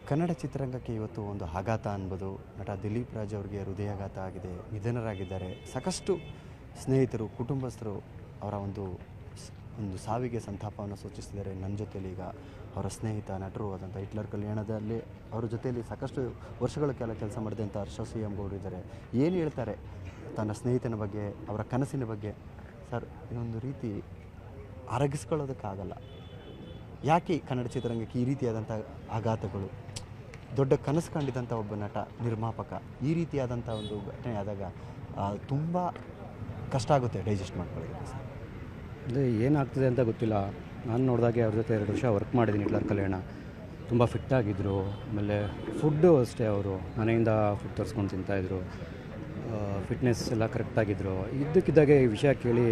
ಕನ್ನಡ ಚಿತ್ರರಂಗಕ್ಕೆ ಇವತ್ತು ಒಂದು ಆಘಾತ ಅನ್ಬೋದು. ನಟ ದಿಲೀಪ್ ರಾಜ್ ಅವರಿಗೆ ಹೃದಯಾಘಾತ ಆಗಿದೆ, ನಿಧನರಾಗಿದ್ದಾರೆ. ಸಾಕಷ್ಟು ಸ್ನೇಹಿತರು, ಕುಟುಂಬಸ್ಥರು ಅವರ ಒಂದು ಸಾವಿಗೆ ಸಂತಾಪವನ್ನು ಸೂಚಿಸಿದ್ದಾರೆ. ನನ್ನ ಜೊತೆಯಲ್ಲಿ ಈಗ ಅವರ ಸ್ನೇಹಿತ ನಟರು ಆದಂಥ ಹಿಟ್ಲರ್ ಕಲ್ಯಾಣದಲ್ಲಿ ಅವರ ಜೊತೆಯಲ್ಲಿ ಸಾಕಷ್ಟು ವರ್ಷಗಳ ಕಾಲ ಕೆಲಸ ಮಾಡಿದಂಥ ಹರ್ಷ ಸಿ ಎಂ ಗೌಡ್ರು ಇದ್ದಾರೆ. ಏನು ಹೇಳ್ತಾರೆ ತನ್ನ ಸ್ನೇಹಿತನ ಬಗ್ಗೆ, ಅವರ ಕನಸಿನ ಬಗ್ಗೆ? ಸರ್, ಇದೊಂದು ರೀತಿ ಅರಗಿಸ್ಕೊಳ್ಳೋದಕ್ಕಾಗಲ್ಲ. ಯಾಕೆ ಕನ್ನಡ ಚಿತ್ರರಂಗಕ್ಕೆ ಈ ರೀತಿಯಾದಂಥ ಆಘಾತಗಳು? ದೊಡ್ಡ ಕನಸು ಕಂಡಿದ್ದಂಥ ಒಬ್ಬ ನಟ, ನಿರ್ಮಾಪಕ, ಈ ರೀತಿಯಾದಂಥ ಒಂದು ಘಟನೆ ಆದಾಗ ತುಂಬ ಕಷ್ಟ ಆಗುತ್ತೆ ಡೈಜೆಸ್ಟ್ ಮಾಡ್ಕೊಳ್ಳೋದಕ್ಕೆ. ಸರ್, ಅದೇ ಏನಾಗ್ತದೆ ಅಂತ ಗೊತ್ತಿಲ್ಲ. ನಾನು ನೋಡಿದಾಗೆ ಅವ್ರ ಜೊತೆ 2 ವರ್ಷ ವರ್ಕ್ ಮಾಡಿದ್ದೀನಿ. ಹಿಟ್ಲರ್ ಕಲ್ಯಾಣ ತುಂಬ ಫಿಟ್ಟಾಗಿದ್ದರು. ಆಮೇಲೆ ಫುಡ್ಡು ಅಷ್ಟೇ, ಅವರು ಮನೆಯಿಂದ ಫುಡ್ ತರಿಸ್ಕೊಂಡು ತಿಂತಾಯಿದ್ರು. ಫಿಟ್ನೆಸ್ ಎಲ್ಲ ಕರೆಕ್ಟಾಗಿದ್ದರು. ಇದ್ದಕ್ಕಿದ್ದಾಗೆ ಈ ವಿಷಯ ಕೇಳಿ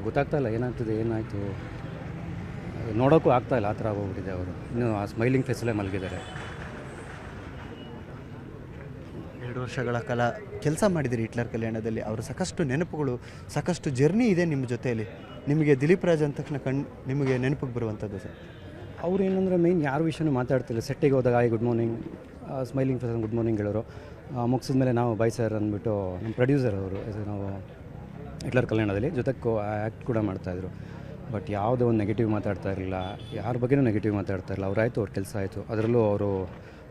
ಗೊತ್ತಾಗ್ತಾಯಿಲ್ಲ ಏನಾಗ್ತದೆ, ಏನಾಯಿತು ನೋಡೋಕ್ಕೂ ಆಗ್ತಾಯಿಲ್ಲ. ಆ ಥರ ಹೋಗ್ಬಿಟ್ಟಿದೆ. ಅವರು ಇನ್ನೂ ಆ ಸ್ಮೈಲಿಂಗ್ ಫೇಸಲ್ಲೇ ಮಲಗಿದ್ದಾರೆ. 2 ವರ್ಷಗಳ ಕಾಲ ಕೆಲಸ ಮಾಡಿದಿರಿ ಹಿಟ್ಲರ್ ಕಲ್ಯಾಣದಲ್ಲಿ. ಅವರು ಸಾಕಷ್ಟು ನೆನಪುಗಳು, ಸಾಕಷ್ಟು ಜರ್ನಿ ಇದೆ ನಿಮ್ಮ ಜೊತೆಯಲ್ಲಿ. ನಿಮಗೆ ದಿಲೀಪ್ ರಾಜ್ ಅಂದ ತಕ್ಷಣ ನಿಮಗೆ ನೆನಪಿಗೆ ಬರುವಂಥದ್ದು ಸರ್? ಅವ್ರು ಏನಂದರೆ ಮೇಯ್ನ್ ಯಾರ ವಿಷಯನೂ ಮಾತಾಡ್ತಿಲ್ಲ. ಸೆಟ್ಟಿಗೆ ಹೋದಾಗ good morning, smiling face good morning ಹೇಳೋರು. ಮುಗಿಸಿದ ಮೇಲೆ ನಾವು ಬೈ ಸರ್ ಅಂದ್ಬಿಟ್ಟು ನಮ್ಮ ಪ್ರೊಡ್ಯೂಸರ್ ಅವರು, ನಾವು ಹಿಟ್ಲರ್ ಕಲ್ಯಾಣದಲ್ಲಿ ಜೊತೆಗೆ ಆ್ಯಕ್ಟ್ ಕೂಡ ಮಾಡ್ತಾಯಿದ್ರು. ಬಟ್ ಯಾವುದೋ ಒಂದು ನೆಗೆಟಿವ್ ಮಾತಾಡ್ತಾ ಇರಲಿಲ್ಲ, ಯಾರ ಬಗ್ಗೆನೂ ನೆಗೆಟಿವ್ ಮಾತಾಡ್ತಾ ಇರಲಿಲ್ಲ. ಅವರಾಯಿತು, ಅವ್ರ ಕೆಲಸ ಆಯಿತು. ಅದರಲ್ಲೂ ಅವರು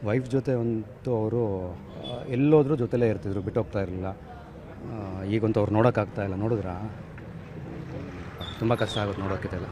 ವೈಫ್ ಜೊತೆ ಅಂತೂ ಅವರು ಎಲ್ಲೋದ್ರೂ ಜೊತೆಲೇ ಇರ್ತಿದ್ರು, ಬಿಟ್ಟು ಹೋಗ್ತಾ ಇರಲಿಲ್ಲ. ಈಗಂತೂ ಅವ್ರು ನೋಡೋಕ್ಕಾಗ್ತಾಯಿಲ್ಲ. ನೋಡಿದ್ರಾ ತುಂಬ ಕಷ್ಟ ಆಗುತ್ತೆ ನೋಡೋಕ್ಕಿದೆಲ್ಲ.